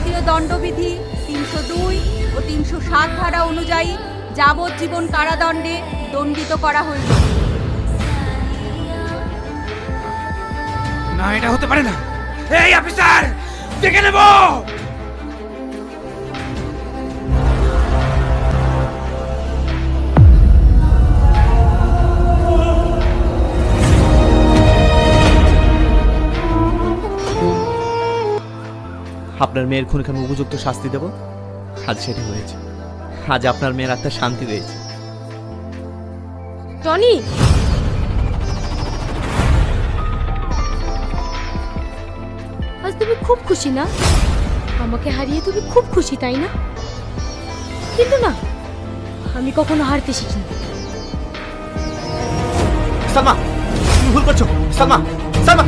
ভারতীয় দণ্ডবিধি ৩০২ ও ৩০৭ ধারা অনুযায়ী যাবজ্জীবন কারাদণ্ডে দণ্ডিত করা হইল। না, এটা হতে পারে না। এই অফিসার, দেখে নেব। আপনার মেয়ের খুনকে আমি উপযুক্ত শাস্তি দেব। আজ সেটা হয়েছে। আজ আপনার মেয়ের আত্মার শান্তি পেয়েছে। টনি, আজ তুমি খুব খুশি না? আমাকে হারিয়ে তুমি খুব খুশি, তাই না? কিন্তু না, আমি কখনো হারতে শিখিনি। সালমা, তুমি ভুল করছো। সালমা, সালমা।